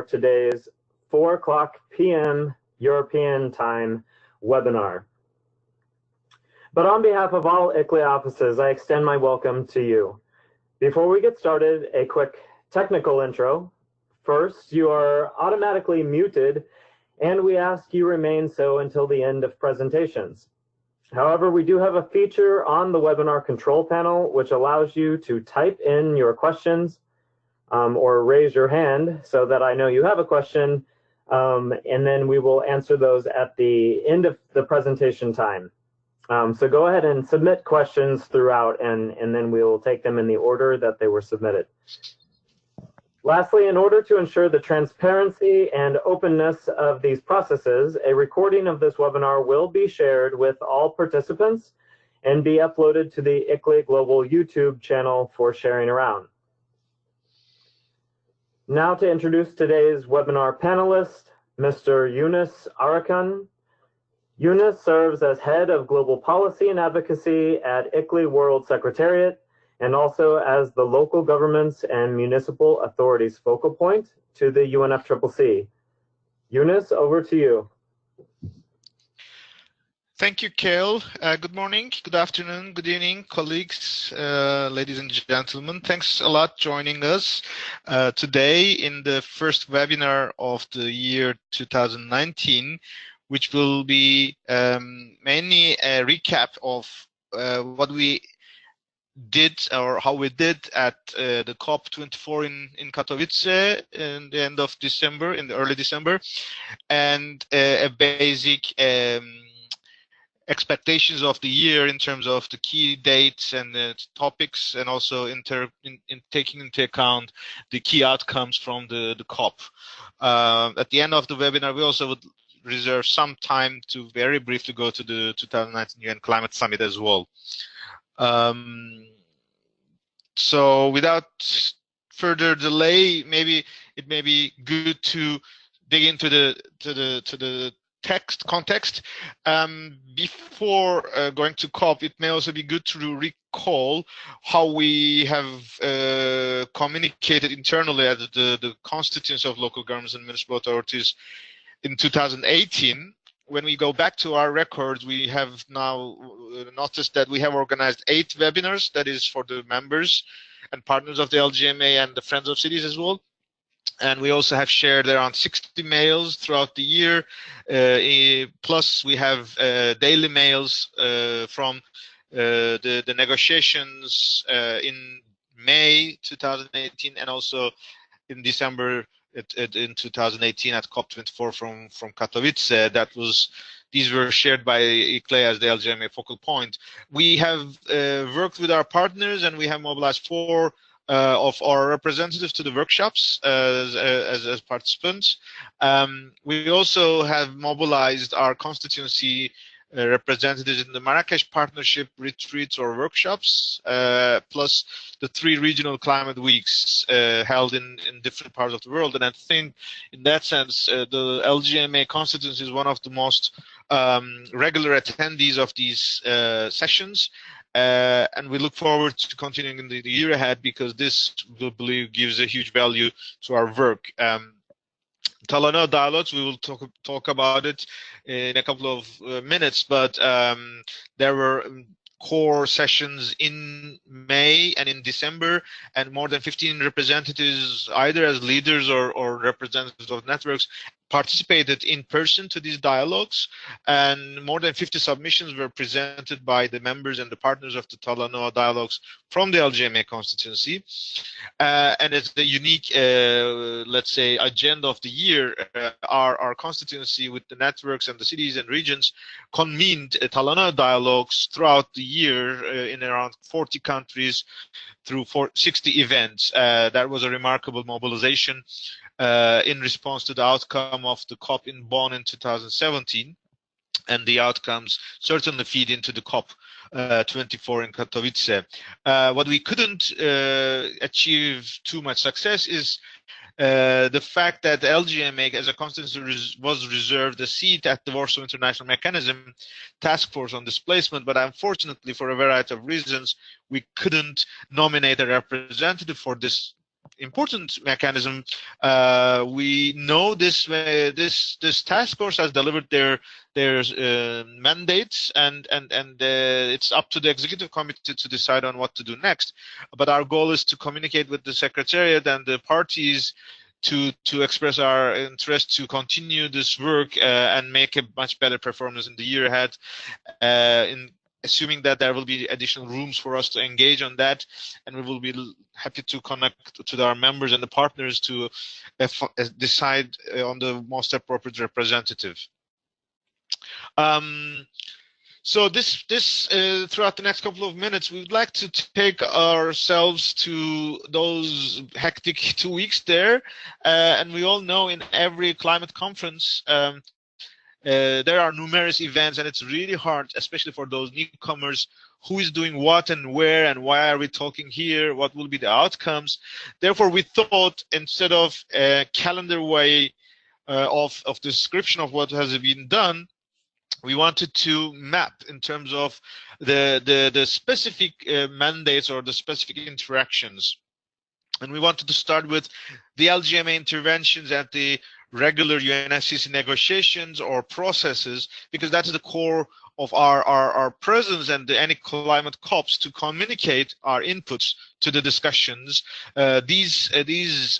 today's 4 p.m. European time webinar. But on behalf of all ICLEI offices, I extend my welcome to you. Before we get started, a quick technical intro. First, you are automatically muted, and we ask you remain so until the end of presentations. However, we do have a feature on the webinar control panel which allows you to type in your questions or raise your hand so that I know you have a question, and then we will answer those at the end of the presentation time. So go ahead and submit questions throughout, and then we will take them in the order that they were submitted. Lastly, in order to ensure the transparency and openness of these processes, a recording of this webinar will be shared with all participants and be uploaded to the ICLEI Global YouTube channel for sharing around. Now to introduce today's webinar panelist, Mr. Yunus Arakan. Yunus serves as Head of Global Policy and Advocacy at ICLEI World Secretariat, and also as the Local Governments and Municipal Authorities focal point to the UNFCCC. Yunus, over to you. Thank you, Kale. Good morning, good afternoon, good evening, colleagues, ladies and gentlemen. Thanks a lot joining us today in the first webinar of the year 2019, which will be mainly a recap of what we did or how we did at the COP24 in Katowice in the end of December, in the early December, and a basic expectations of the year in terms of the key dates and the topics, and also in taking into account the key outcomes from the COP. At the end of the webinar, we also would reserve some time to very briefly go to the 2019 UN Climate Summit as well. So without further delay, maybe it may be good to dig into the context. Before going to COP, it may also be good to recall how we have communicated internally at the constituents of local governments and municipal authorities in 2018. When we go back to our records, we have now noticed that we have organized 8 webinars, that is for the members and partners of the LGMA and the Friends of Cities as well. And we also have shared around 60 mails throughout the year. Plus, we have daily mails from the negotiations in May 2018 and also in December in 2018 at COP24 from Katowice. These were shared by ICLEI as the LGMA focal point. We have worked with our partners, and we have mobilized 4 of our representatives to the workshops as participants. We also have mobilized our constituency representatives in the Marrakesh Partnership retreats or workshops, plus the 3 regional climate weeks held in different parts of the world. And I think in that sense, the LGMA constituency is one of the most regular attendees of these sessions. And we look forward to continuing in the year ahead, because this, we believe, gives a huge value to our work. Talanoa dialogues, we will talk about it in a couple of minutes, but there were core sessions in May and in December, and more than 15 representatives, either as leaders or representatives of networks, participated in person to these dialogues, and more than 50 submissions were presented by the members and the partners of the Talanoa dialogues from the LGMA constituency. And it's the unique, let's say, agenda of the year. Our constituency with the networks and the cities and regions convened Talanoa dialogues throughout the year in around 40 countries through 60 events. That was a remarkable mobilization in response to the outcome of the COP in Bonn in 2017, and the outcomes certainly feed into the COP24 in Katowice. What we couldn't achieve too much success is the fact that LGMA as a constituency was reserved a seat at the Warsaw International Mechanism Task Force on Displacement, but unfortunately, for a variety of reasons, we couldn't nominate a representative for this important mechanism. We know this task force has delivered their mandates, and it's up to the executive committee to decide on what to do next. But our goal is to communicate with the secretariat and the parties to express our interest to continue this work and make a much better performance in the year ahead, in assuming that there will be additional rooms for us to engage on that, and we will be happy to connect to our members and the partners to decide on the most appropriate representative. So this throughout the next couple of minutes, we would like to take ourselves to those hectic 2 weeks there, and we all know in every climate conference there are numerous events, and it's really hard, especially for those newcomers, who is doing what and where and why are we talking here, what will be the outcomes. Therefore, we thought, instead of a calendar way of description of what has been done, we wanted to map in terms of the specific mandates or the specific interactions. And we wanted to start with the LGMA interventions at the regular UNFCCC negotiations or processes, because that is the core of our presence and any climate COPs, to communicate our inputs to the discussions. These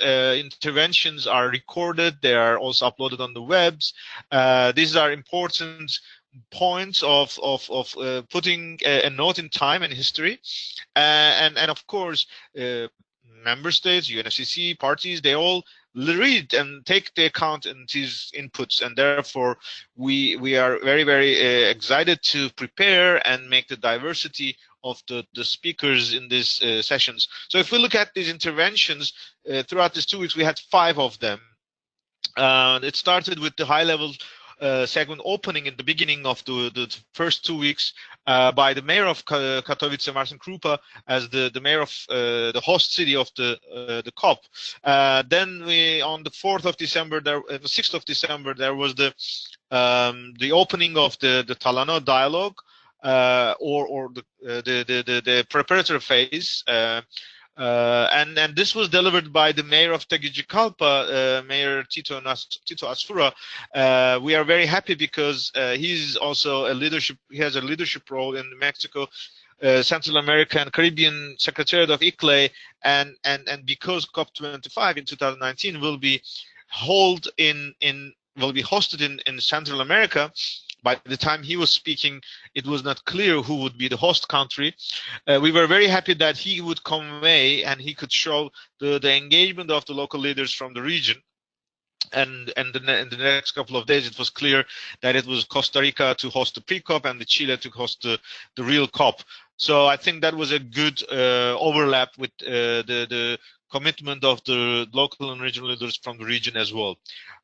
interventions are recorded. They are also uploaded on the webs. These are important points of putting a note in time and history, and of course member states, UNFCCC, parties, they all read and take the account in these inputs, and therefore we are very excited to prepare and make the diversity of the speakers in these sessions. So if we look at these interventions throughout these 2 weeks, we had 5 of them. It started with the high-level segment opening in the beginning of the first 2 weeks by the mayor of Katowice, Marcin Krupa, as the mayor of the host city of the COP. Then on the 4th of December, the 6th of December, there was the opening of the Talano dialogue, or the preparatory phase. And this was delivered by the mayor of Tegucigalpa, Mayor Tito Asfura. We are very happy because he's also he has a leadership role in Mexico, Central America and Caribbean Secretariat of ICLE, and because COP25 in 2019 will be hosted in Central America. By the time he was speaking, it was not clear who would be the host country. We were very happy that he would convey and he could show the engagement of the local leaders from the region. And in the next couple of days, it was clear that it was Costa Rica to host the pre-COP and the Chile to host the real COP. So I think that was a good overlap with the commitment of the local and regional leaders from the region as well.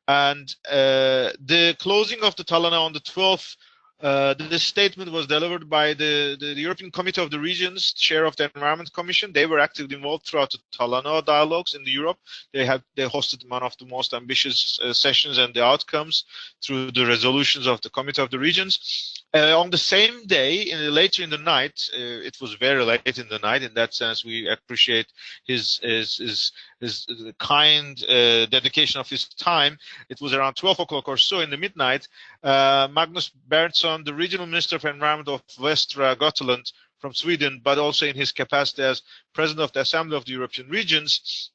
And the closing of the Talana on the 12th, the statement was delivered by the European Committee of the Regions, chair of the Environment Commission. They were actively involved throughout the Talana dialogues in Europe. They hosted one of the most ambitious sessions and the outcomes through the resolutions of the Committee of the Regions. On the same day, later in the night, it was very late in the night. In that sense, we appreciate his kind dedication of his time. It was around 12 o'clock or so in the midnight. Magnus Berntsson, the regional minister of environment of Västra Götaland from Sweden, but also in his capacity as president of the Assembly of the European Regions,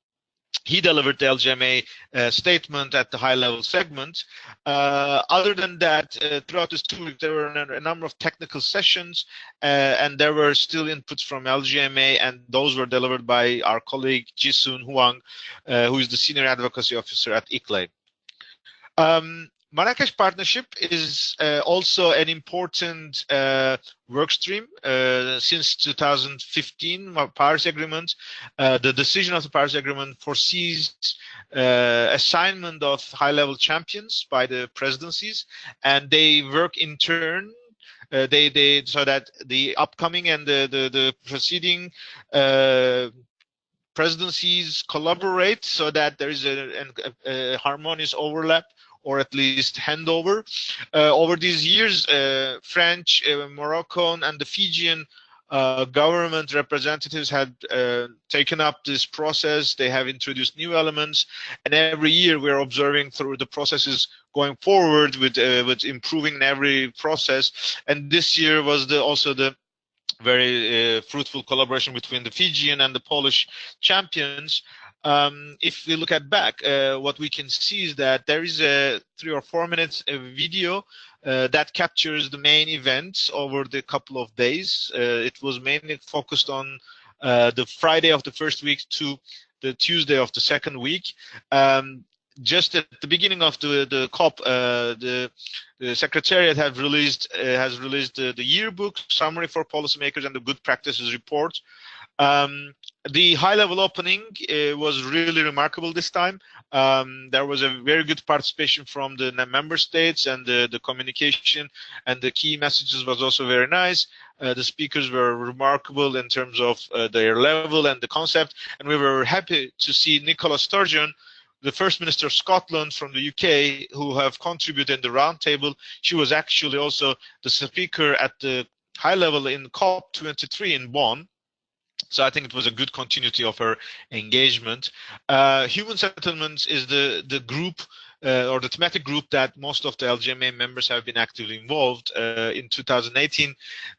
he delivered the LGMA statement at the high-level segment. Other than that, throughout this 2 weeks, there were a number of technical sessions, and there were still inputs from LGMA, and those were delivered by our colleague Jisun Huang, who is the senior advocacy officer at ICLE. Marrakesh Partnership is also an important work stream since 2015 Paris Agreement. The decision of the Paris Agreement foresees assignment of high-level champions by the presidencies, and they work in turn. So that the upcoming and the preceding presidencies collaborate, so that there is a harmonious overlap, or at least handover. Over these years, French, Moroccan, and the Fijian government representatives had taken up this process. They have introduced new elements, and every year we're observing through the processes going forward with improving in every process. And this year was also the very fruitful collaboration between the Fijian and the Polish champions. If we look at back, what we can see is that there is a 3 or 4 minutes video that captures the main events over the couple of days. It was mainly focused on the Friday of the first week to the Tuesday of the second week. Just at the beginning of the COP, the Secretariat has released the yearbook summary for policymakers and the good practices report. The high-level opening was really remarkable this time. There was a very good participation from the member states, and the communication and the key messages was also very nice. The speakers were remarkable in terms of their level and the concept, and we were happy to see Nicola Sturgeon, the First Minister of Scotland from the UK, who have contributed in the roundtable. She was actually also the speaker at the high level in COP23 in Bonn. So I think it was a good continuity of her engagement. Human settlements is the group or the thematic group that most of the LGMA members have been actively involved. In 2018,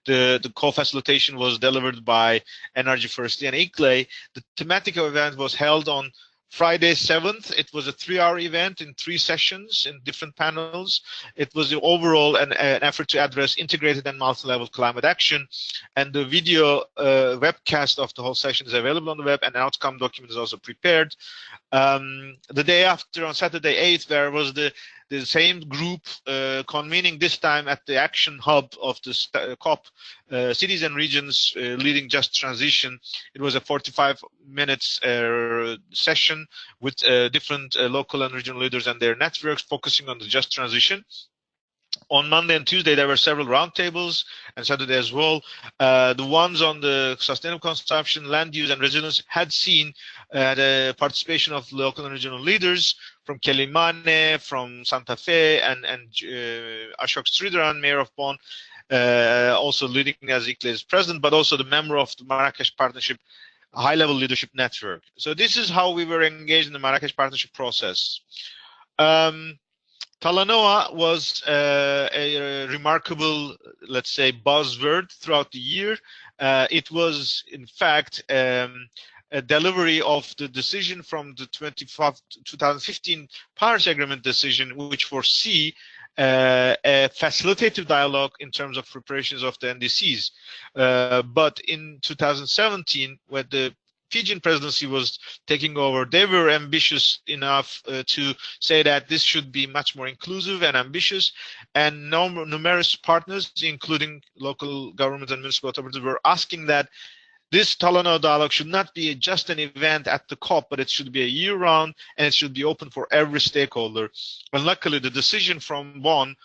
the co-facilitation was delivered by Energy First and ICLEI. The thematic event was held on Friday 7th. It was a 3-hour event in 3 sessions in different panels. It was overall an effort to address integrated and multi-level climate action. And the video webcast of the whole session is available on the web, and an outcome document is also prepared. The day after, on Saturday 8th, there was the same group convening, this time at the action hub of the COP, cities and regions leading just transition. It was a 45 minutes session with different local and regional leaders and their networks focusing on the just transition. On Monday and Tuesday, there were several roundtables, and Saturday as well. The ones on the sustainable consumption, land use, and resilience had seen the participation of local and regional leaders from Quelimane, from Santa Fe, and Ashok Sridharan, mayor of Bonn, also leading as ICLEI's president, but also the member of the Marrakesh Partnership high-level leadership network. So this is how we were engaged in the Marrakesh Partnership process. Talanoa was a remarkable, let's say, buzzword throughout the year. It was, in fact, a delivery of the decision from the 2015 Paris Agreement decision, which foresee a facilitative dialogue in terms of preparations of the NDCs. But in 2017, when the Fijian presidency was taking over, they were ambitious enough to say that this should be much more inclusive and ambitious, and numerous partners, including local governments and municipal authorities, were asking that this Talanoa dialogue should not be just an event at the COP, but it should be a year-round, and it should be open for every stakeholder. And luckily, the decision from Bonn,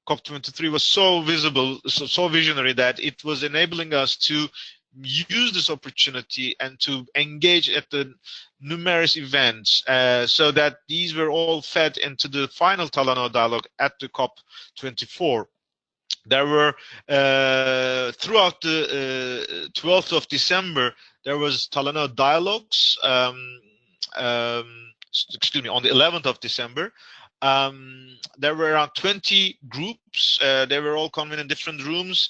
COP23, was so visible, so visionary, that it was enabling us to use this opportunity and to engage at the numerous events, so that these were all fed into the final Talanoa dialogue at the COP24. There were, throughout the 12th of December, there was Talanoa dialogues, excuse me, on the 11th of December. There were around 20 groups. They were all convened in different rooms.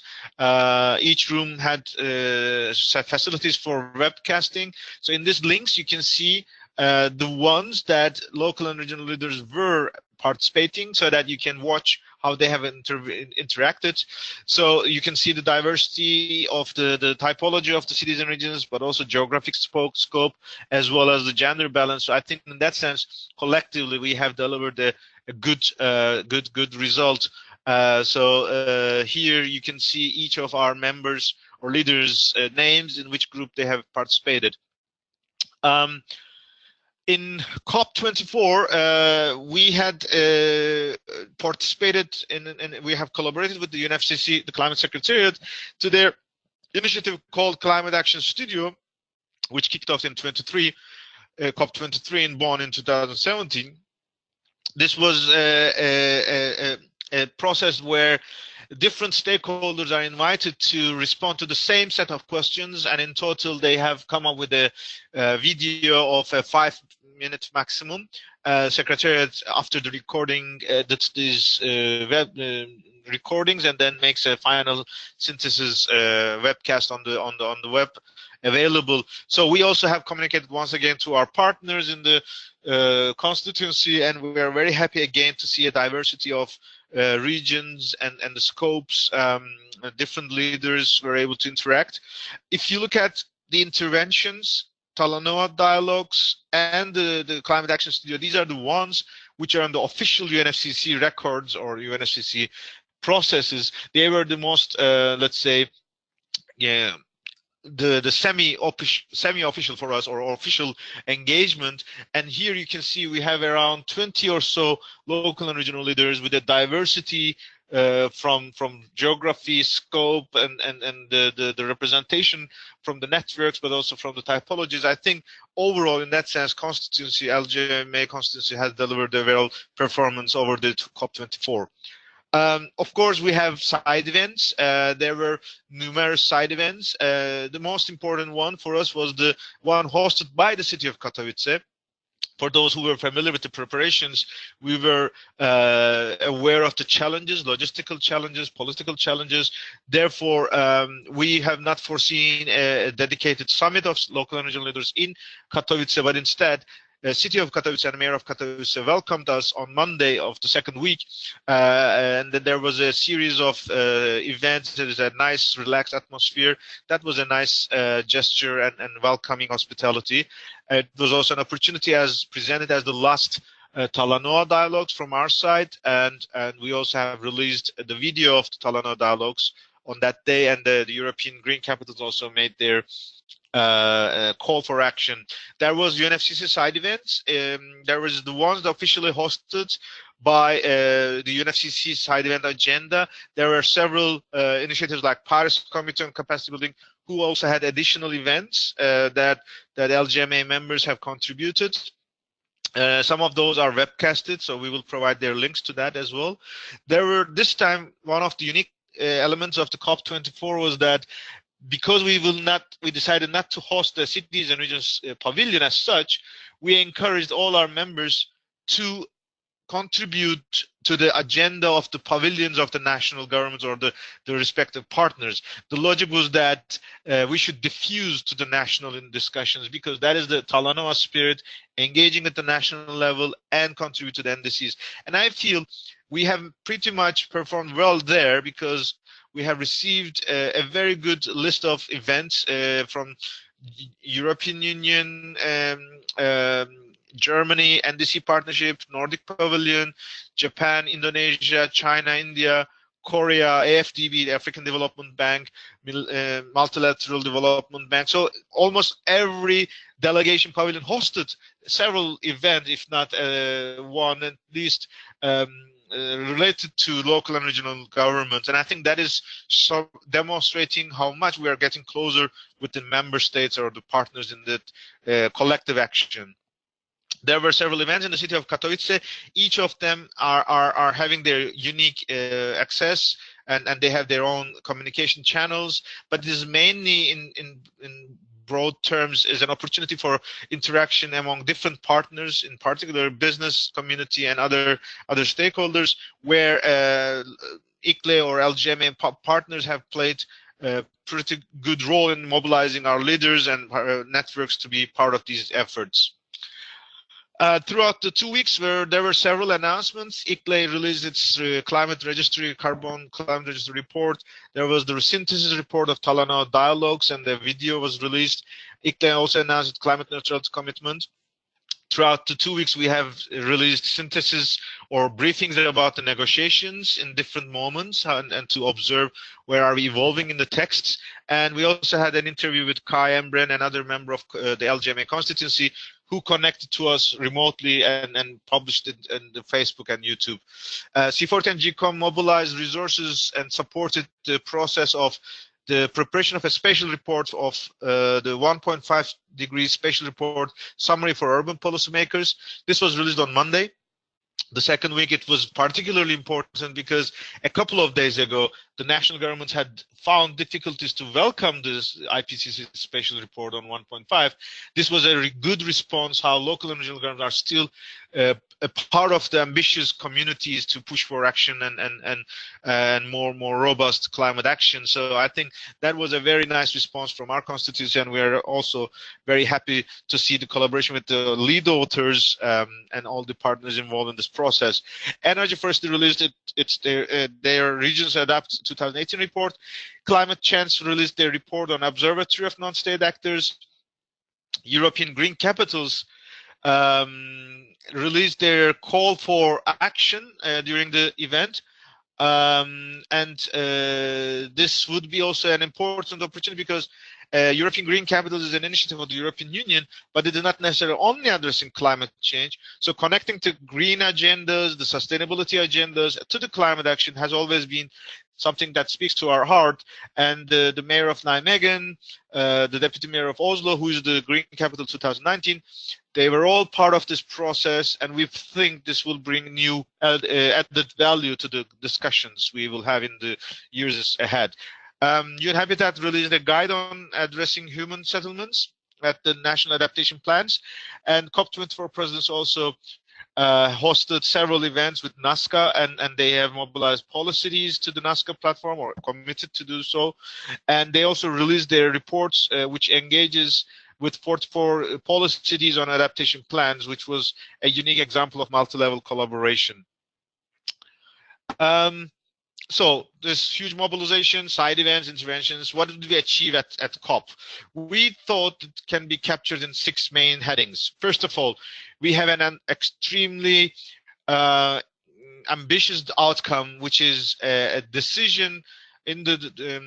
Each room had facilities for webcasting. So in these links, you can see the ones that local and regional leaders were participating, so that you can watch how they have interacted. So you can see the diversity of the typology of the cities and regions, but also geographic scope, as well as the gender balance. So I think in that sense, collectively, we have delivered a good result. So here you can see each of our members or leaders' names, in which group they have participated. In COP24, we had participated in, and we have collaborated with the UNFCCC, the Climate Secretariat, to their initiative called Climate Action Studio, which kicked off in COP23 in Bonn in 2017. This was a process where different stakeholders are invited to respond to the same set of questions, and in total they have come up with a video of a 5-minute maximum. Secretariat, after the recording, that's these web recordings, and then makes a final synthesis webcast on the web available. So we also have communicated once again to our partners in the constituency, and we are very happy again to see a diversity of regions and the scopes. Different leaders were able to interact. If you look at the interventions, Talanoa dialogues and the climate action studio, these are the ones which are on the official UNFCCC records or UNFCCC processes. They were the most, let's say, yeah, the semi-official for us, or official engagement. And here you can see we have around 20 or so local and regional leaders with a diversity from geography, scope, and the representation from the networks, but also from the typologies. I think overall, in that sense, constituency, LGMA constituency, has delivered a well performance over the COP24. Of course, we have side events. There were numerous side events. The most important one for us was the one hosted by the city of Katowice. For those who were familiar with the preparations, we were aware of the challenges, logistical challenges, political challenges. Therefore, we have not foreseen a dedicated summit of local and regional leaders in Katowice, but instead, the city of Katowice and the mayor of Katowice welcomed us on Monday of the second week, and then there was a series of events. There is a nice, relaxed atmosphere. That was a nice gesture and welcoming hospitality. It was also an opportunity, as presented as the last Talanoa dialogues from our side, and we also have released the video of the Talanoa dialogues on that day, and the European Green Capitals also made their call for action. There was UNFCCC side events. There was the ones that officially hosted by the UNFCCC side event agenda. There were several initiatives like Paris Committee on Capacity Building, who also had additional events that LGMA members have contributed. Some of those are webcasted, so we will provide their links to that as well. There were, this time, one of the unique elements of the COP24 was that because we decided not to host the cities and regions pavilion as such, we encouraged all our members to contribute to the agenda of the pavilions of the national governments or the respective partners. The logic was that we should diffuse to the national in discussions, because that is the Talanoa spirit, engaging at the national level and contribute to the NDCs. And I feel we have pretty much performed well there, because we have received a very good list of events from European Union, Germany, NDC Partnership, Nordic Pavilion, Japan, Indonesia, China, India, Korea, AFDB, the African Development Bank, Multilateral Development Bank. So almost every delegation pavilion hosted several events, if not one at least, related to local and regional governments. And I think that is so demonstrating how much we are getting closer with the member states or the partners in that collective action. There were several events in the city of Katowice. Each of them are having their unique access, and they have their own communication channels, but it is mainly in broad terms is an opportunity for interaction among different partners, in particular business community and other stakeholders, where ICLE or LGMA partners have played a pretty good role in mobilizing our leaders and networks to be part of these efforts. Throughout the 2 weeks, where there were several announcements, ICLE released its climate registry, carbon climate registry report. There was the synthesis report of Talanoa dialogues, and the video was released. ICLE also announced its climate neutrality commitment. Throughout the 2 weeks, we have released synthesis or briefings about the negotiations in different moments, and to observe where are we evolving in the texts. And we also had an interview with Kai Embren, another member of the LGMA constituency, who connected to us remotely and published it in the Facebook and YouTube. C40 and GCOM mobilized resources and supported the process of the preparation of a special report of the 1.5 degrees special report summary for urban policymakers. This was released on Monday. The second week, it was particularly important because a couple of days ago, the national governments had found difficulties to welcome this IPCC special report on 1.5, this was a good response how local and regional governments are still a part of the ambitious communities to push for action and more robust climate action. So I think that was a very nice response from our constituency, and we are also very happy to see the collaboration with the lead authors and all the partners involved in this process. Energy First released their Regions Adapt 2018 report. Climate Change released their report on Observatory of Non-State Actors. European Green Capitals released their call for action during the event. This would be also an important opportunity because European Green Capital is an initiative of the European Union, but it is not necessarily only addressing climate change. So connecting to green agendas, the sustainability agendas, to the climate action has always been something that speaks to our heart. And the mayor of Nijmegen, the deputy mayor of Oslo, who is the Green Capital 2019, they were all part of this process, and we think this will bring new added value to the discussions we will have in the years ahead. UN Habitat released a guide on addressing human settlements at the national adaptation plans, and COP24 presidents also hosted several events with NASCA, and they have mobilized policies to the NASCA platform or committed to do so. And they also released their reports, which engages with 44 policy cities on adaptation plans, which was a unique example of multi-level collaboration. So this huge mobilization, side events, interventions, what did we achieve at COP? We thought it can be captured in 6 main headings. First of all, we have an extremely ambitious outcome, which is a decision in the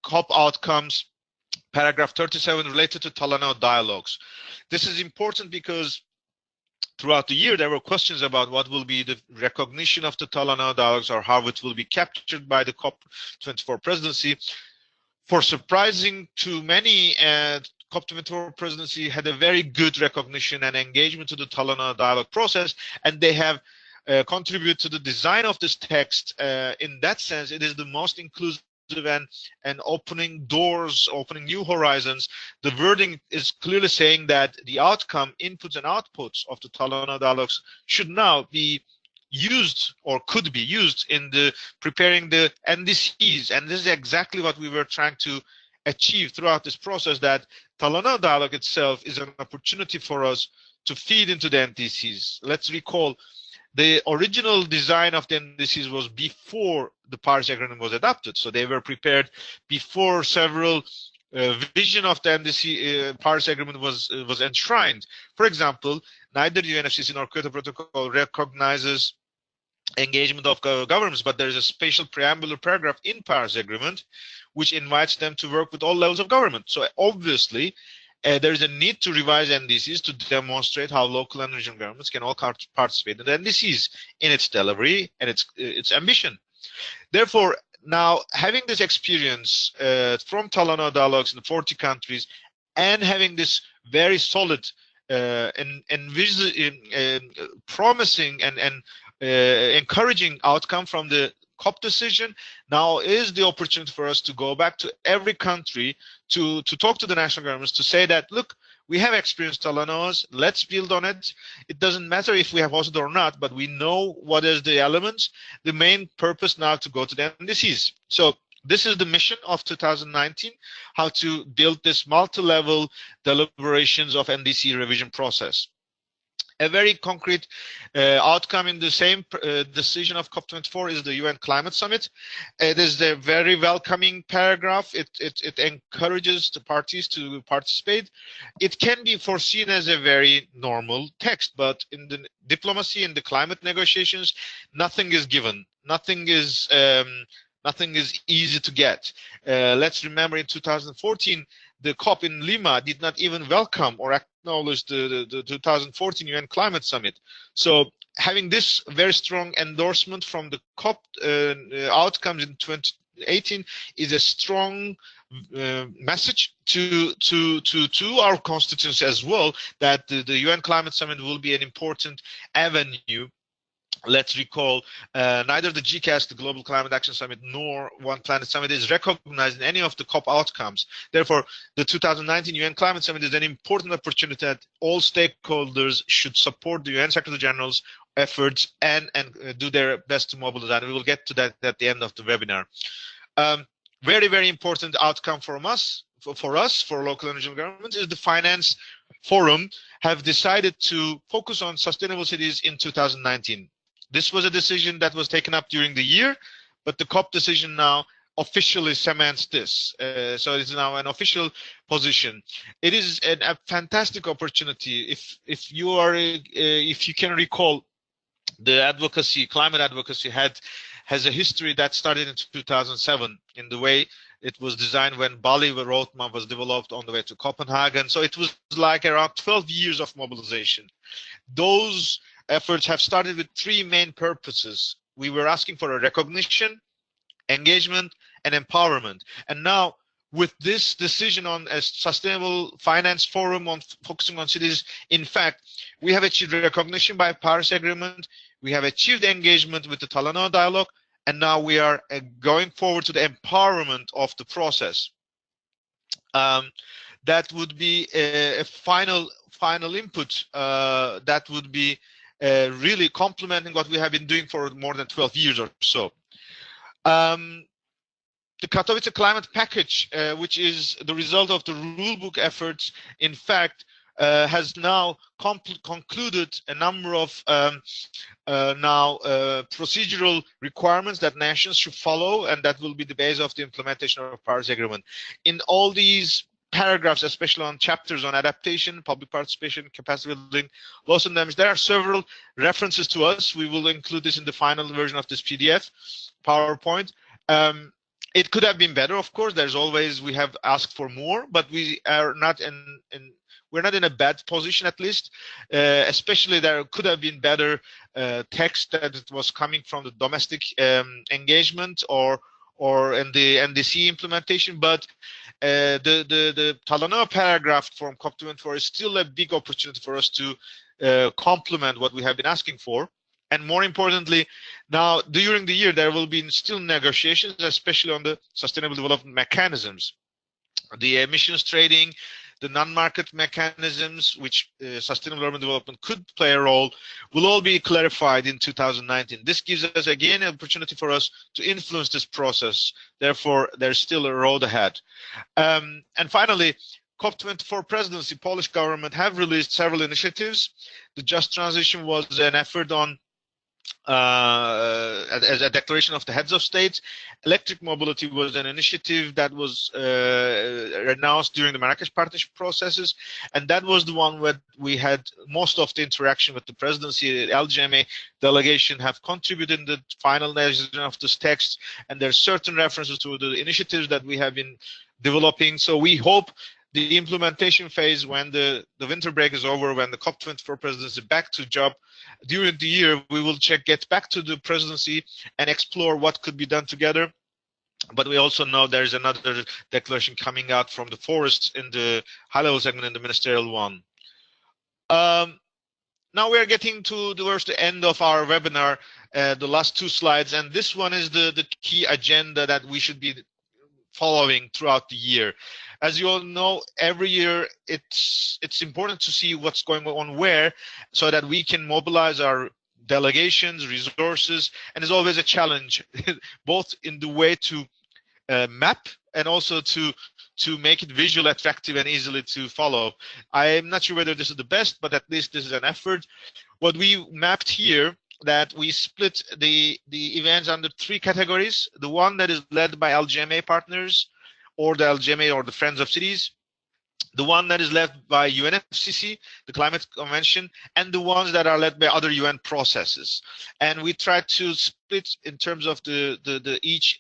COP outcomes, paragraph 37, related to Talanoa dialogues. This is important because throughout the year, there were questions about what will be the recognition of the Talanoa dialogues or how it will be captured by the COP24 presidency. For surprising to many, COP24 presidency had a very good recognition and engagement to the Talanoa dialogue process, and they have contributed to the design of this text. In that sense, it is the most inclusive and opening doors, opening new horizons. The wording is clearly saying that the outcome, inputs and outputs of the Talanoa dialogues should now be used or could be used in the preparing the NDCs. And this is exactly what we were trying to achieve throughout this process, that Talanoa dialogue itself is an opportunity for us to feed into the NDCs. Let's recall, the original design of the NDCs was before the Paris Agreement was adopted. So they were prepared before several vision of the NDC Paris Agreement was enshrined. For example, neither the UNFCCC nor Kyoto Protocol recognizes engagement of governments, but there is a special preambular paragraph in Paris Agreement which invites them to work with all levels of government. So obviously, there is a need to revise NDCs to demonstrate how local and regional governments can all participate in the NDCs in its delivery and its ambition. Therefore, now having this experience from Talanoa dialogues in 40 countries and having this very solid promising and encouraging outcome from the COP decision, now is the opportunity for us to go back to every country to talk to the national governments, to say that, look, we have experienced Talanoas, let's build on it. It doesn't matter if we have hosted or not, but we know what is the elements. The main purpose now to go to the NDCs. So this is the mission of 2019, how to build this multi-level deliberations of NDC revision process. A very concrete outcome in the same decision of COP24 is the UN Climate Summit. It is a very welcoming paragraph. It encourages the parties to participate. It can be foreseen as a very normal text, but in the diplomacy and the climate negotiations, nothing is given. Nothing is easy to get. Let's remember in 2014, the COP in Lima did not even welcome or acknowledge the 2014 UN Climate Summit. So having this very strong endorsement from the COP outcomes in 2018 is a strong message to our constituents as well, that the UN Climate Summit will be an important avenue let's recall, neither the GCAS, the Global Climate Action Summit, nor One Planet Summit is recognized in any of the COP outcomes. Therefore, the 2019 UN Climate Summit is an important opportunity that all stakeholders should support the UN Secretary General's efforts and do their best to mobilize. And we will get to that at the end of the webinar. Very, very important outcome for us, for local and regional governments, is the Finance Forum have decided to focus on sustainable cities in 2019. This was a decision that was taken up during the year, but the COP decision now officially cements this. So it's now an official position. It is a fantastic opportunity. If you can recall, the advocacy, climate advocacy, has a history that started in 2007 in the way it was designed when Bali roadmap was developed on the way to Copenhagen. So it was like around 12 years of mobilization. Those efforts have started with three main purposes. We were asking for a recognition, engagement, and empowerment. And now, with this decision on a sustainable finance forum on focusing on cities, in fact, we have achieved recognition by Paris Agreement. We have achieved engagement with the Talanoa dialogue, and now we are going forward to the empowerment of the process. That would be a final input that would be really complementing what we have been doing for more than 12 years or so. The Katowice Climate Package, which is the result of the rulebook efforts, in fact, has now concluded a number of procedural requirements that nations should follow, and that will be the base of the implementation of Paris Agreement. In all these paragraphs, especially on chapters on adaptation, public participation, capacity building, loss and damage, there are several references to us. We will include this in the final version of this PDF, PowerPoint. It could have been better, of course. There's always, we have asked for more, but we are not we're not in a bad position, at least. Especially there could have been better text that it was coming from the domestic engagement or in the NDC implementation. But the Talanoa paragraph from COP24 is still a big opportunity for us to complement what we have been asking for. And more importantly, now during the year, there will be still negotiations, especially on the sustainable development mechanisms, the emissions trading, the non-market mechanisms, which sustainable urban development could play a role, will all be clarified in 2019. This gives us, again, an opportunity for us to influence this process. Therefore, there's still a road ahead. And finally, COP24 presidency, Polish government have released several initiatives. The Just Transition was an effort on as a declaration of the heads of states. Electric mobility was an initiative that was announced during the Marrakesh partnership processes, and that was the one where we had most of the interaction with the presidency. The LGMA delegation have contributed in the finalization of this text, and there's certain references to the initiatives that we have been developing. So we hope the implementation phase, when the winter break is over, when the COP24 presidency back to job during the year, we will get back to the presidency and explore what could be done together. But we also know there's another declaration coming out from the forests in the high-level segment in the ministerial one. Now we are getting towards the end of our webinar, the last two slides, and this one is the key agenda that we should be following throughout the year. As you all know, every year it's important to see what's going on where, so that we can mobilize our delegations, resources, and it's always a challenge, both in the way to map and also to make it visually attractive and easily to follow. I'm not sure whether this is the best, but at least this is an effort. What we mapped here, that we split the events under three categories: the one that is led by LGMA partners, or the LGMA or the Friends of Cities, the one that is led by UNFCCC, the Climate Convention, and the ones that are led by other UN processes. And we try to split in terms of each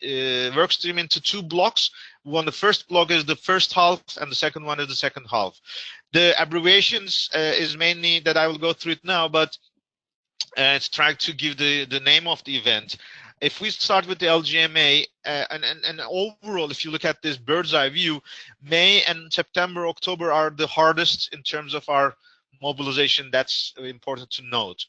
work stream into two blocks. The first block is the first half, and the second one is the second half. The abbreviations is mainly that I will go through it now, but it's trying to give the name of the event. If we start with the LGMA, and overall, if you look at this bird's eye view, May and September, October are the hardest in terms of our mobilization. That's important to note.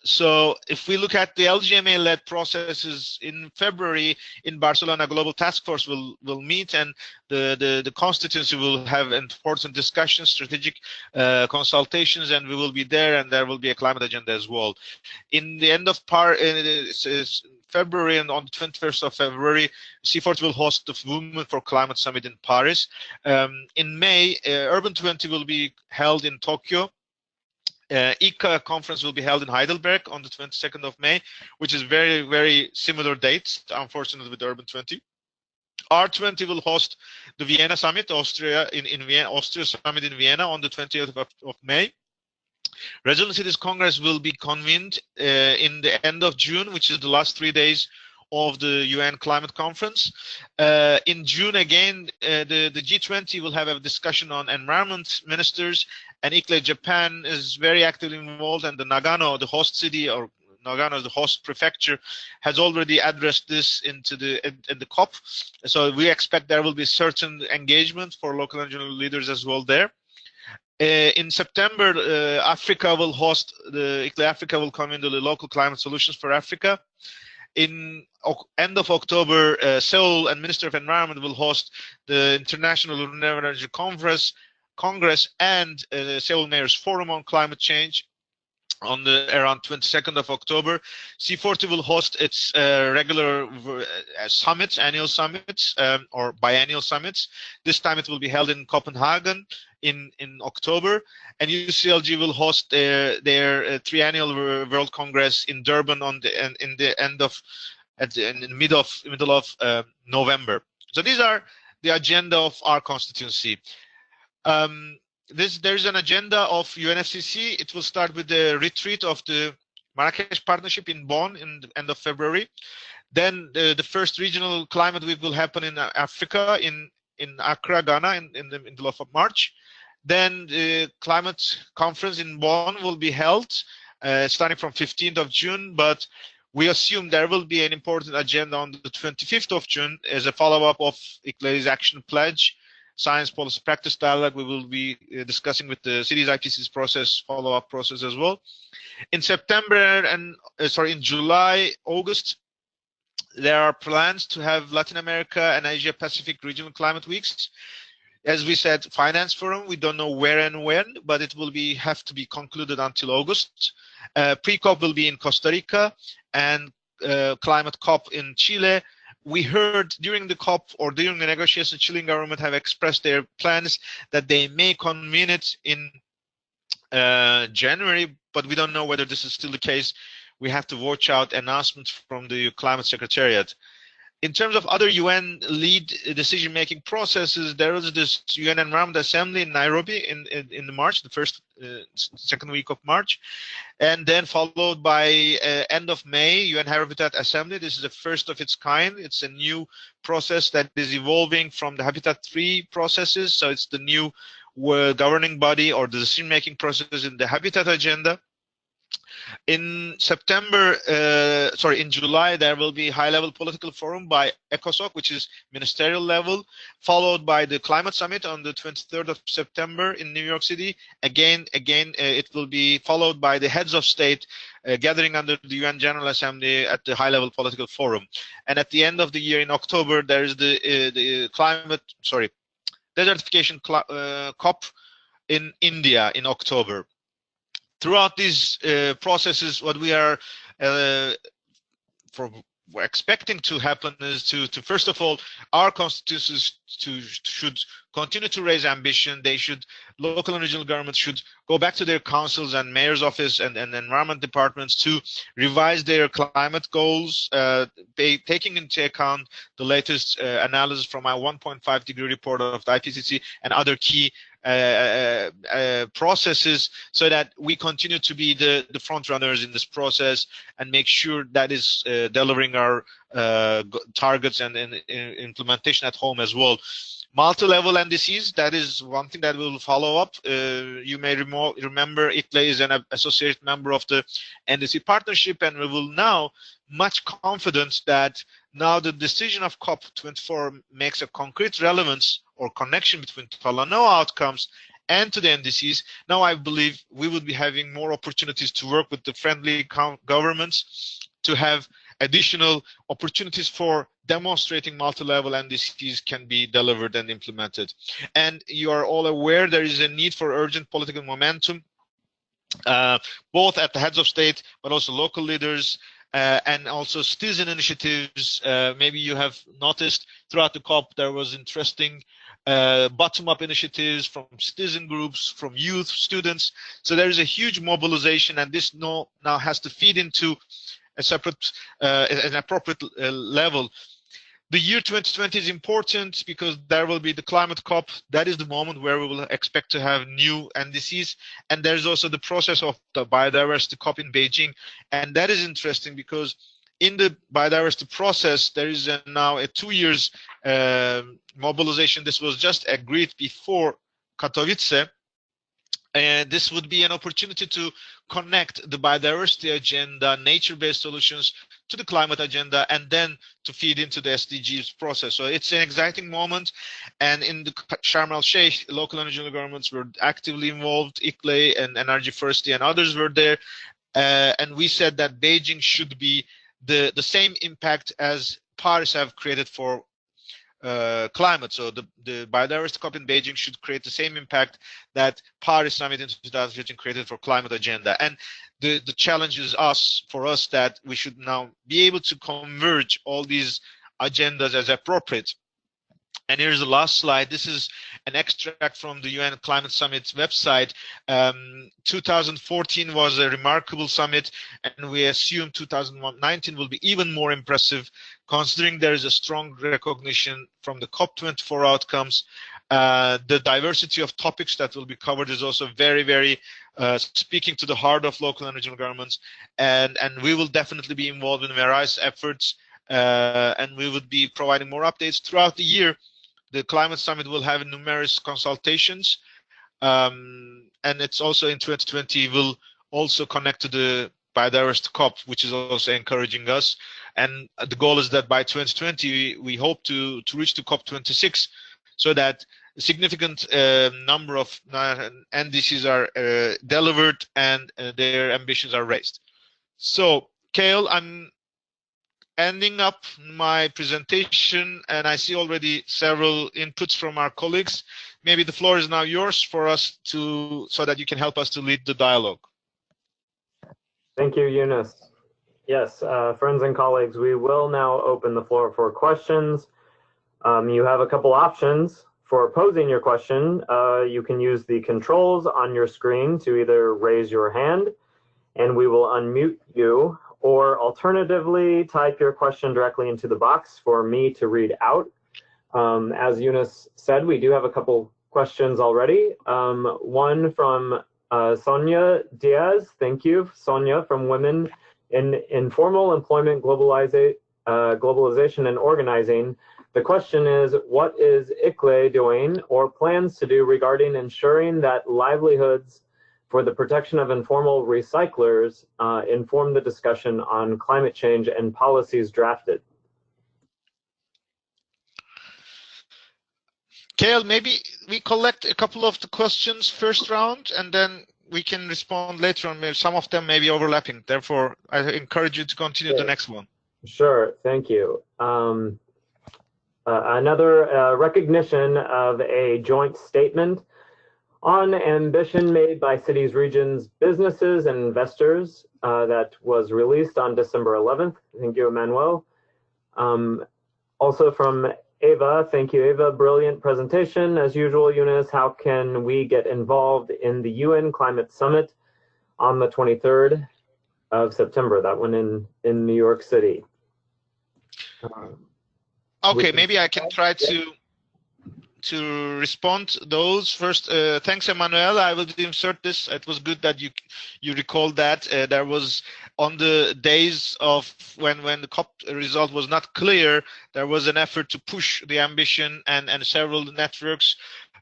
So if we look at the LGMA-led processes in February in Barcelona, Global Task Force will meet, and the constituency will have important discussions, strategic consultations, and we will be there, and there will be a climate agenda as well. In the end of February, and on the 21st of February, C40 will host the Women for Climate Summit in Paris. In May, Urban 20 will be held in Tokyo. ICA conference will be held in Heidelberg on the 22nd of May, which is very, very similar dates, unfortunately, with Urban 20. R20 will host the Vienna Summit, Austria Summit in Vienna on the 20th of May. Regional Cities Congress will be convened in the end of June, which is the last 3 days of the UN Climate Conference. In June, again, the G20 will have a discussion on environment ministers, and ICLE Japan is very actively involved, and the Nagano, the host city, or Nagano, the host prefecture, has already addressed this in the COP. So we expect there will be certain engagement for local and regional leaders as well there. In September, Africa will host, the ICLE Africa will come into the local climate solutions for Africa. In end of October, Seoul and Minister of Environment will host the International Renewable Energy Congress and Seoul Mayor's Forum on Climate Change on the around 22nd of October. C40 will host its regular summits, annual summits, or biennial summits. This time it will be held in Copenhagen in October, and UCLG will host their triennial World Congress in Durban on the middle of November. So these are the agenda of our constituency. There's an agenda of UNFCCC. It will start with the retreat of the Marrakesh Partnership in Bonn in the end of February. Then the first regional climate week will happen in Africa, in Accra, Ghana, in the middle of March. Then the climate conference in Bonn will be held starting from 15th of June, but we assume there will be an important agenda on the 25th of June as a follow-up of ICLE's action pledge, Science Policy Practice Dialogue. We will be discussing with the cities IPCC's process, follow-up process as well. In September and in July, August, there are plans to have Latin America and Asia Pacific regional climate weeks. As we said, finance forum, we don't know where and when, but it will have to be concluded until August. Pre-COP will be in Costa Rica, and climate COP in Chile. We heard during the COP or during the negotiations, the Chilean government have expressed their plans that they may convene it in January, but we don't know whether this is still the case. We have to watch out announcements from the Climate Secretariat. In terms of other UN lead decision-making processes, there is this UN Environment Assembly in Nairobi in March, the second week of March, and then followed by end of May, UN Habitat Assembly. This is the first of its kind. It's a new process that is evolving from the Habitat 3 processes, so it's the new governing body or the decision-making process in the Habitat Agenda. In July, there will be high-level political forum by ECOSOC, which is ministerial level, followed by the climate summit on the 23rd of September in New York City. Again, it will be followed by the heads of state gathering under the UN General Assembly at the high-level political forum. And at the end of the year in October, there is the desertification COP in India in October. Throughout these processes, what we are we're expecting to happen is to first of all, our constituencies should continue to raise ambition. Local and regional governments should go back to their councils and mayor's office and environment departments to revise their climate goals, taking into account the latest analysis from our 1.5 degree report of the IPCC and other key processes, so that we continue to be the front runners in this process and make sure that is delivering our targets and implementation at home as well. Multi-level NDCs, that is one thing that we'll follow up. You may remember ICLE is an associate member of the NDC partnership, and we will now much confident that now the decision of COP24 makes a concrete relevance or connection between Talanoa outcomes and to the NDCs, now I believe we would be having more opportunities to work with the friendly governments to have additional opportunities for demonstrating multi-level NDCs can be delivered and implemented. And you are all aware there is a need for urgent political momentum, both at the heads of state, but also local leaders, and also citizen initiatives. Maybe you have noticed throughout the COP there was interesting bottom-up initiatives from citizen groups, from youth, students. So there is a huge mobilization, and this now has to feed into a separate, an appropriate level. The year 2020 is important because there will be the climate COP. That is the moment where we will expect to have new NDCs. And there's also the process of the biodiversity COP in Beijing. And that is interesting because in the biodiversity process, there is now a 2 years mobilization. This was just agreed before Katowice. And this would be an opportunity to connect the biodiversity agenda, nature-based solutions to the climate agenda, and then to feed into the SDGs process. So it's an exciting moment. And in the Sharm el-Sheikh, local and regional governments were actively involved. ICLEI and Energy Firstly and others were there. And we said that Beijing should be the same impact as Paris have created for climate. So the biodiversity COP in Beijing should create the same impact that Paris Summit in 2015 created for climate agenda. And the challenge is for us that we should now be able to converge all these agendas as appropriate. And here's the last slide. This is an extract from the UN Climate Summit's website. 2014 was a remarkable summit, and we assume 2019 will be even more impressive, considering there is a strong recognition from the COP24 outcomes. The diversity of topics that will be covered is also very, very speaking to the heart of local and regional governments. And we will definitely be involved in various efforts, and we would be providing more updates throughout the year. The Climate Summit will have numerous consultations, and it's also in 2020 will also connect to the biodiversity COP, which is also encouraging us. And the goal is that by 2020, we hope to reach to COP26, so that a significant number of NDCs are delivered and their ambitions are raised. So, Kale, I'm ending up my presentation, and I see already several inputs from our colleagues. Maybe the floor is now yours for us so that you can help us to lead the dialogue. Thank you, Yunus. Yes, friends and colleagues, we will now open the floor for questions. You have a couple options for posing your question. You can use the controls on your screen to either raise your hand and we will unmute you, or alternatively, type your question directly into the box for me to read out. As Yunus said, we do have a couple questions already. One from Sonia Diaz. Thank you, Sonia, from Women in Informal Employment Globalization and Organizing. The question is, what is ICLEI doing or plans to do regarding ensuring that livelihoods for the protection of informal recyclers inform the discussion on climate change and policies drafted? Kale, maybe we collect a couple of the questions first round, and then we can respond later on. Maybe some of them may be overlapping. Therefore, I encourage you to continue the next one. Sure, thank you. Another recognition of a joint statement on ambition made by cities, regions, businesses, and investors that was released on December 11th. Thank you, Emmanuel. Also from Ava, thank you, Ava. Brilliant presentation. As usual, Yunus, how can we get involved in the UN Climate Summit on the 23rd of September? That one in New York City. Okay, maybe I can try to respond to those first. Thanks, Emmanuel. I will insert this. It was good that you recalled that. There was on the days of when the COP result was not clear, there was an effort to push the ambition, and several networks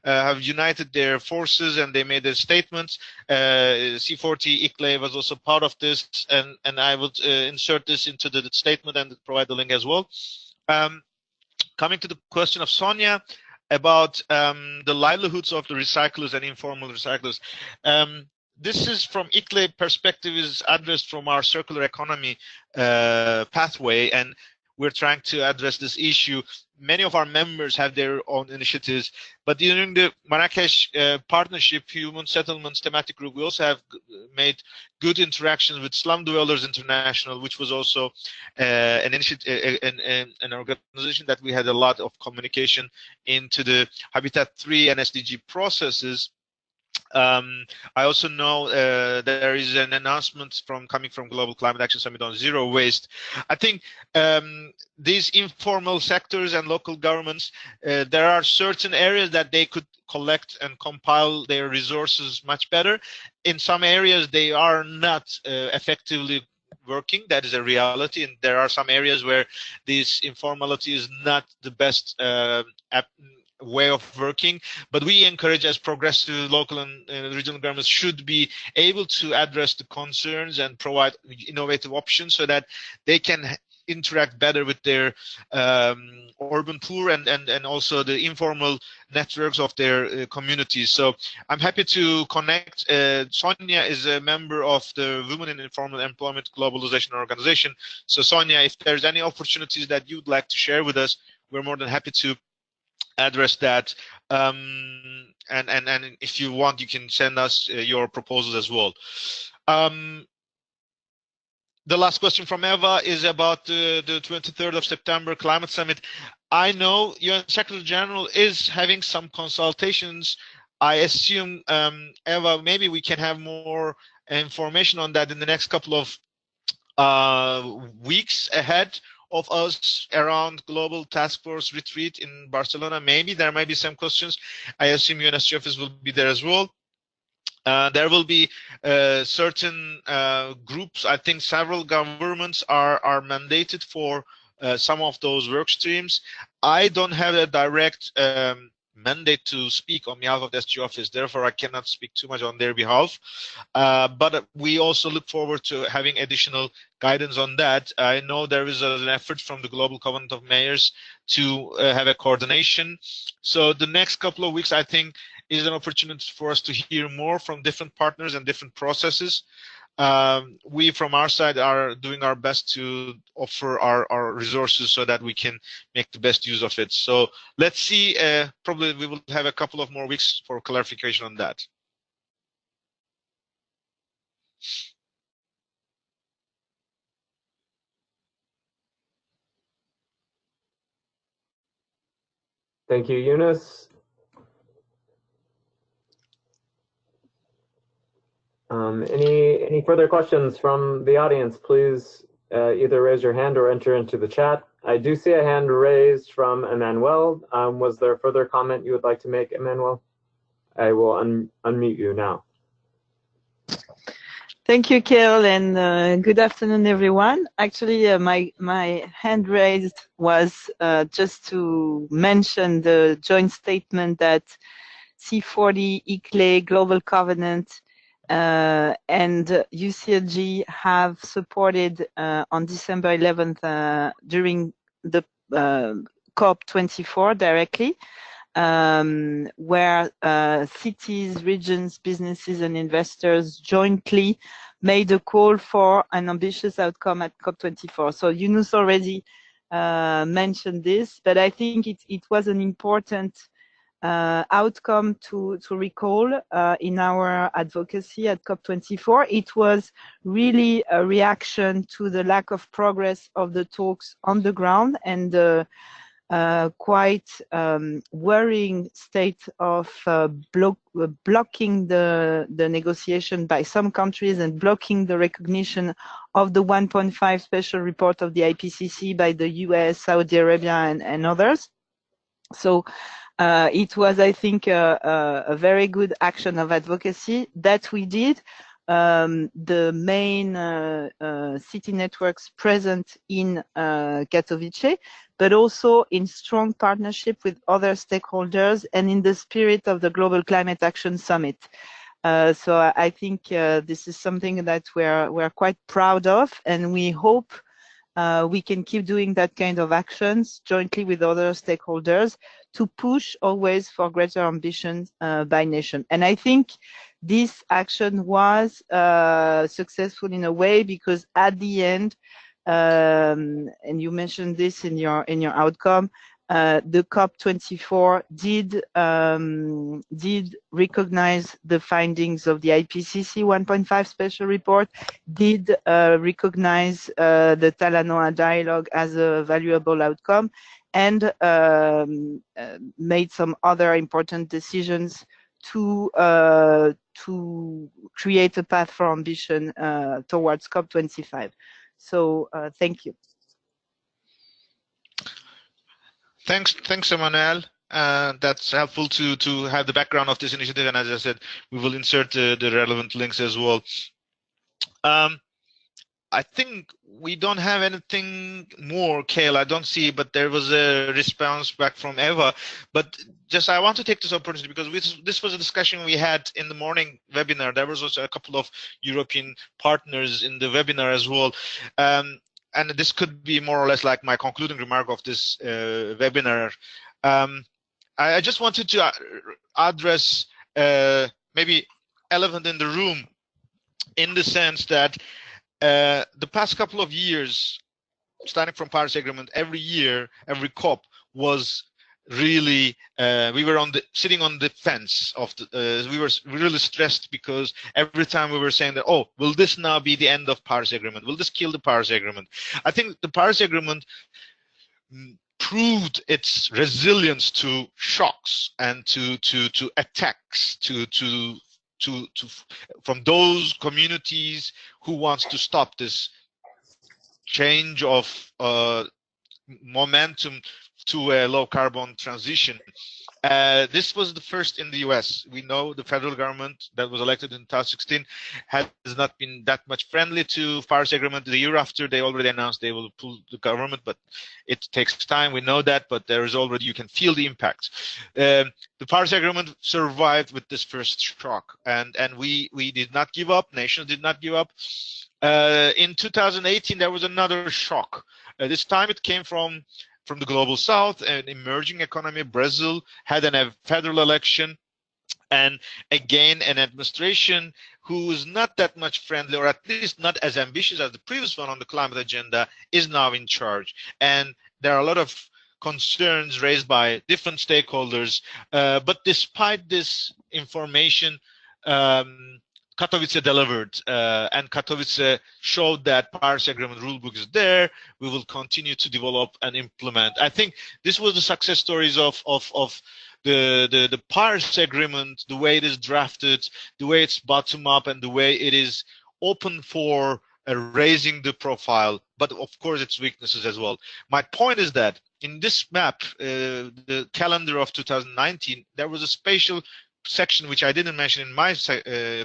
have united their forces and they made a statement. C40 ICLEI was also part of this, and I would insert this into the statement and provide the link as well. Coming to the question of Sonia, about the livelihoods of the recyclers and informal recyclers. This is from ICLE perspective, is addressed from our circular economy pathway, and we're trying to address this issue. Many of our members have their own initiatives, but during the Marrakesh Partnership Human Settlements Thematic Group, we also have made good interactions with Slum Dwellers International, which was also an initiative, an organization that we had a lot of communication into the Habitat 3 and SDG processes. I also know there is an announcement coming from Global Climate Action Summit on zero waste. I think these informal sectors and local governments, there are certain areas that they could collect and compile their resources much better. In some areas, they are not effectively working. That is a reality, and there are some areas where this informality is not the best way of working, but we encourage, as progressive local and regional governments should be able to address the concerns and provide innovative options so that they can interact better with their urban poor and also the informal networks of their communities. So I'm happy to connect. Sonia is a member of the Women in Informal Employment Globalization Organization. So Sonia, if there's any opportunities that you'd like to share with us, we're more than happy to address that, and if you want, you can send us your proposals as well. The last question from Eva is about the 23rd of September Climate Summit. I know UN Secretary General is having some consultations. I assume, Eva, maybe we can have more information on that in the next couple of weeks ahead of us around Global Task Force retreat in Barcelona. Maybe there might be some questions. I assume UNSG office will be there as well. There will be certain groups. I think several governments are mandated for some of those work streams. I don't have a direct mandate to speak on behalf of the SG office, therefore I cannot speak too much on their behalf, but we also look forward to having additional guidance on that. I know there is an effort from the Global Covenant of Mayors to have a coordination, so the next couple of weeks I think is an opportunity for us to hear more from different partners and different processes. We from our side are doing our best to offer our resources so that we can make the best use of it. So let's see, probably we will have a couple of more weeks for clarification on that. Thank you, Yunus. Any further questions from the audience? Please either raise your hand or enter into the chat. I do see a hand raised from Emmanuel. Was there further comment you would like to make, Emmanuel? I will unmute you now. Thank you, Kjell, and good afternoon, everyone. Actually, my hand raised was just to mention the joint statement that C40, ICLE, Global Covenant, and UCLG have supported on December 11th during the COP24 directly, where cities, regions, businesses, and investors jointly made a call for an ambitious outcome at COP24. So Yunus already mentioned this, but I think it was an important outcome to recall in our advocacy at COP24. It was really a reaction to the lack of progress of the talks on the ground and the quite worrying state of blocking the negotiation by some countries and blocking the recognition of the 1.5 special report of the IPCC by the US, Saudi Arabia, and others. So it was, I think, a very good action of advocacy that we did. The main city networks present in Katowice, but also in strong partnership with other stakeholders and in the spirit of the Global Climate Action Summit. So I think this is something that we're quite proud of, and we hope we can keep doing that kind of actions jointly with other stakeholders to push always for greater ambition by nation. And I think this action was successful in a way because at the end, and you mentioned this in your outcome, the COP24 did recognize the findings of the IPCC 1.5 special report, did recognize the Talanoa dialogue as a valuable outcome, and made some other important decisions to create a path for ambition towards COP25. So thank you. Thanks, Emmanuel. That's helpful to have the background of this initiative, and as I said, we will insert the relevant links as well. I think we don't have anything more, Kale. I don't see, but there was a response back from Eva. But just I want to take this opportunity because this was a discussion we had in the morning webinar. There was also a couple of European partners in the webinar as well. And this could be more or less like my concluding remark of this webinar. I just wanted to address maybe elephant in the room, in the sense that the past couple of years, starting from Paris Agreement, every year, every COP was really we were sitting on the fence of the we were really stressed because every time we were saying that, oh, will this now be the end of Paris Agreement? Will this kill the Paris Agreement? I think the Paris Agreement proved its resilience to shocks and to attacks, from those communities who wants to stop this change of momentum to a low carbon transition. This was the first in the US. We know the federal government that was elected in 2016 has not been that much friendly to Paris Agreement. The year after, they already announced they will pull the government, but it takes time. We know that, but there is already, you can feel the impact. The Paris Agreement survived with this first shock, and we did not give up. Nations did not give up. In 2018, there was another shock. This time it came from the global south, an emerging economy. Brazil had a federal election, and again an administration who is not that much friendly, or at least not as ambitious as the previous one on the climate agenda, is now in charge. And there are a lot of concerns raised by different stakeholders, but despite this information, Katowice delivered, and Katowice showed that Paris Agreement rulebook is there. We will continue to develop and implement. I think this was the success stories of the Paris Agreement, the way it is drafted, the way it's bottom up, and the way it is open for raising the profile, but of course its weaknesses as well. My point is that in this map, the calendar of 2019, there was a spatial section which I didn't mention in my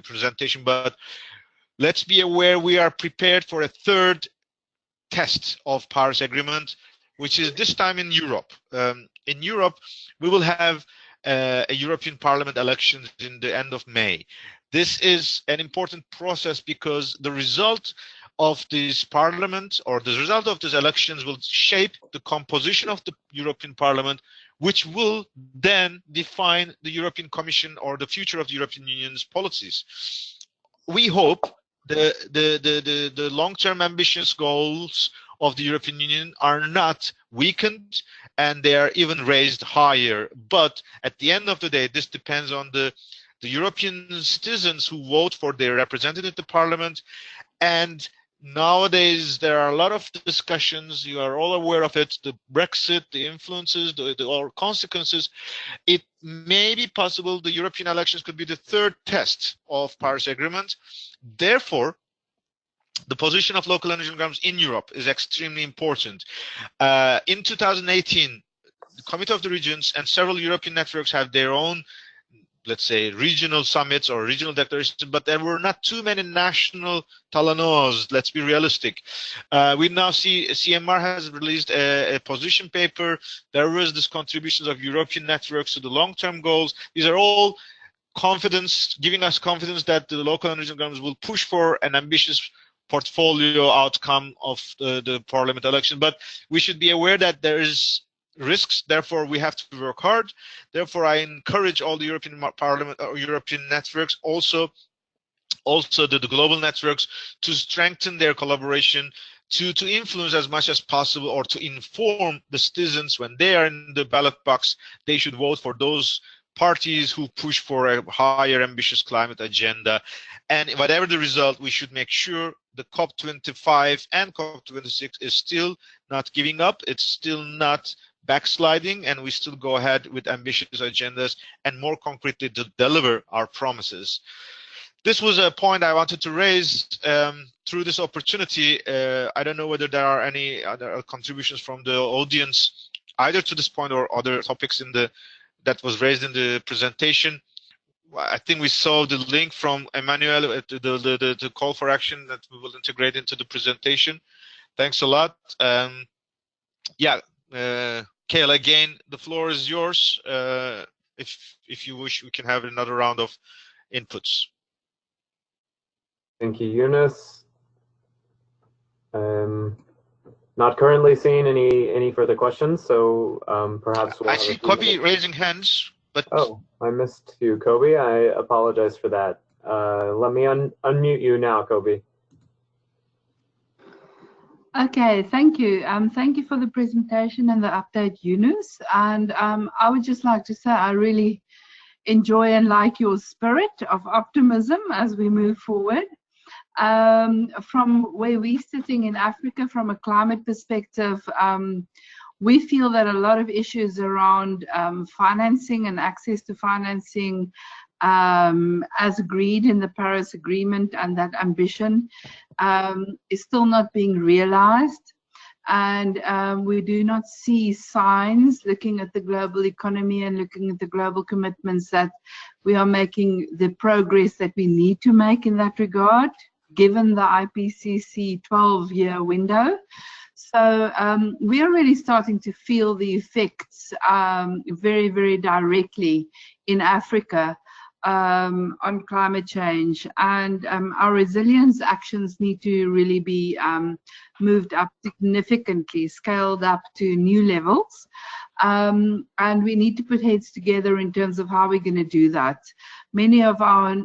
presentation, but let's be aware we are prepared for a third test of Paris Agreement, which is this time in Europe. In Europe, we will have a European Parliament elections in the end of May. This is an important process because the result of this parliament, or the result of these elections, will shape the composition of the European Parliament, which will then define the European Commission or the future of the European Union's policies. We hope the long-term ambitious goals of the European Union are not weakened, and they are even raised higher. But at the end of the day, this depends on the European citizens who vote for their representative in the parliament. And nowadays, there are a lot of discussions, you are all aware of it, the Brexit, the influences, the consequences. It may be possible the European elections could be the third test of Paris Agreement. Therefore, the position of local energy programs in Europe is extremely important. In 2018, the Committee of the Regions and several European networks have their own, let's say, regional summits or regional declarations, but there were not too many national Talanoas. Let's be realistic. We now see CMR has released a position paper. There was this contributions of European networks to the long-term goals. These are all confidence, giving us confidence that the local energy programs will push for an ambitious portfolio outcome of the parliament election. But we should be aware that there is risks, therefore we have to work hard. Therefore I encourage all the European Parliament or European networks, also the global networks, to strengthen their collaboration, to influence as much as possible, or to inform the citizens when they are in the ballot box, they should vote for those parties who push for a higher ambitious climate agenda. And whatever the result, we should make sure the COP25 and COP26 is still not giving up, it's still not backsliding, and we still go ahead with ambitious agendas and more concretely to deliver our promises. This was a point I wanted to raise through this opportunity. I don't know whether there are any other contributions from the audience, either to this point or other topics that was raised in the presentation. I think we saw the link from Emmanuel to the call for action that we will integrate into the presentation. Thanks a lot. Yeah, Kayla, again, the floor is yours. If you wish, we can have another round of inputs. Thank you, Yunus. Not currently seeing any further questions, so perhaps we'll I see Kobe raising hands, but oh, I missed you, Kobe. I apologize for that. Let me unmute you now, Kobe. Okay, thank you. Thank you for the presentation and the update, Yunus. And I would just like to say I really enjoy and like your spirit of optimism as we move forward. From where we're sitting in Africa, from a climate perspective, we feel that a lot of issues around financing and access to financing, as agreed in the Paris Agreement, and that ambition is still not being realized. And we do not see signs, looking at the global economy and looking at the global commitments, that we are making the progress that we need to make in that regard, given the IPCC 12-year window. So we are really starting to feel the effects very, very directly in Africa on climate change, and our resilience actions need to really be moved up significantly, scaled up to new levels, and we need to put heads together in terms of how we're going to do that. Many of our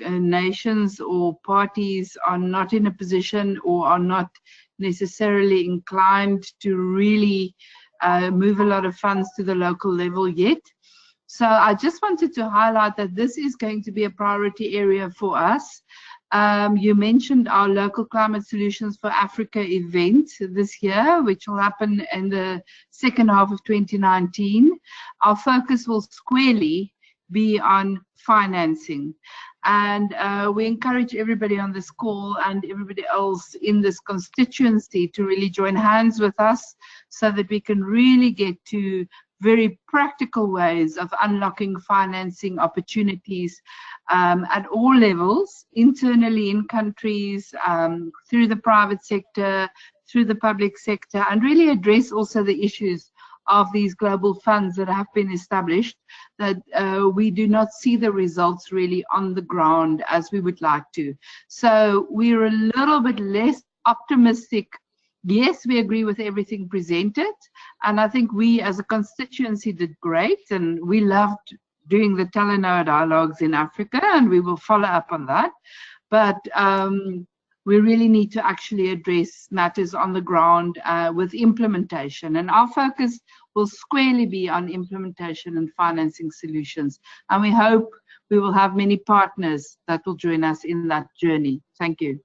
nations or parties are not in a position or are not necessarily inclined to really move a lot of funds to the local level yet. So I just wanted to highlight that this is going to be a priority area for us. You mentioned our local climate solutions for Africa event this year, which will happen in the second half of 2019. Our focus will squarely be on financing. And we encourage everybody on this call and everybody else in this constituency to really join hands with us so that we can really get to very practical ways of unlocking financing opportunities at all levels, internally in countries, through the private sector, through the public sector, and really address also the issues of these global funds that have been established, that we do not see the results really on the ground as we would like to. So we're a little bit less optimistic. Yes, we agree with everything presented, and I think we as a constituency did great, and we loved doing the Talanoa dialogues in Africa, and we will follow up on that. But we really need to actually address matters on the ground with implementation, and our focus will squarely be on implementation and financing solutions, and we hope we will have many partners that will join us in that journey. Thank you.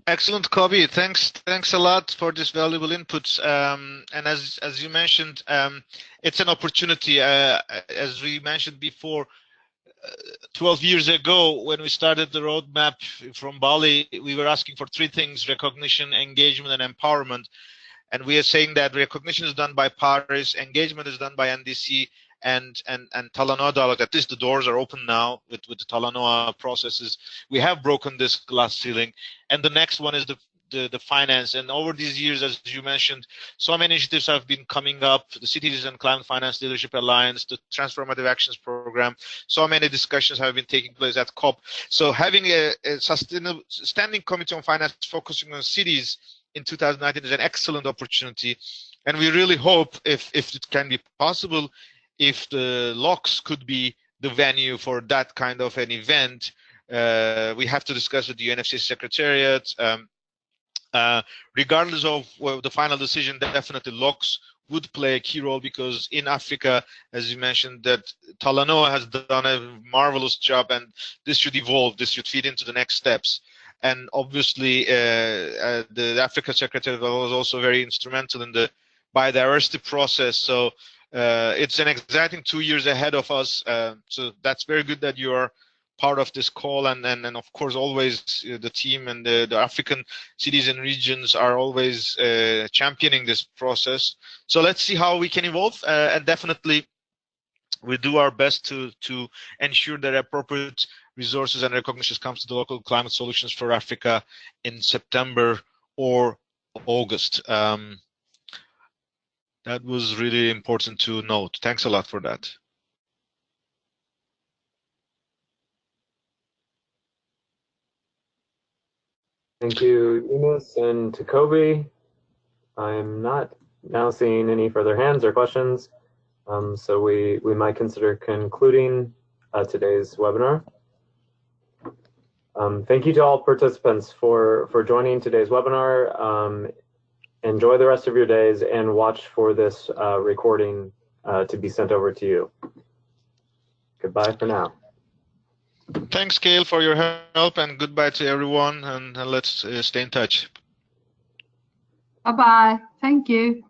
Excellent, Kobe. Thanks a lot for this valuable inputs. And as you mentioned, it's an opportunity. As we mentioned before, 12 years ago, when we started the roadmap from Bali, we were asking for three things: recognition, engagement, and empowerment. And we are saying that recognition is done by Paris, engagement is done by NDC, and Talanoa dialogue. At least the doors are open now with the Talanoa processes. We have broken this glass ceiling. And the next one is the finance. And over these years, as you mentioned, so many initiatives have been coming up: the Cities and Climate Finance Leadership Alliance, the Transformative Actions Program. So many discussions have been taking place at COP. So having a sustainable standing committee on finance focusing on cities in 2019 is an excellent opportunity. And we really hope, if it can be possible, if the LOCs could be the venue for that kind of an event. We have to discuss with the UNFCCC Secretariat. Regardless of the final decision, definitely LOCs would play a key role, because in Africa, as you mentioned, that Talanoa has done a marvelous job, and this should evolve, this should feed into the next steps. And obviously, the Africa Secretariat was also very instrumental in the biodiversity process. So it's an exciting 2 years ahead of us. So that's very good that you are part of this call, and of course always the team and the African cities and regions are always championing this process. So let's see how we can evolve, and definitely we do our best to ensure that appropriate resources and recognition comes to the local climate solutions for Africa in September or August. That was really important to note. Thanks a lot for that. Thank you, Eunice and Takobi. I'm not now seeing any further hands or questions, so we might consider concluding today's webinar. Thank you to all participants for joining today's webinar. Enjoy the rest of your days, and watch for this recording to be sent over to you. Goodbye for now. Thanks, Gail, for your help, and goodbye to everyone, and let's stay in touch. Bye-bye. Thank you.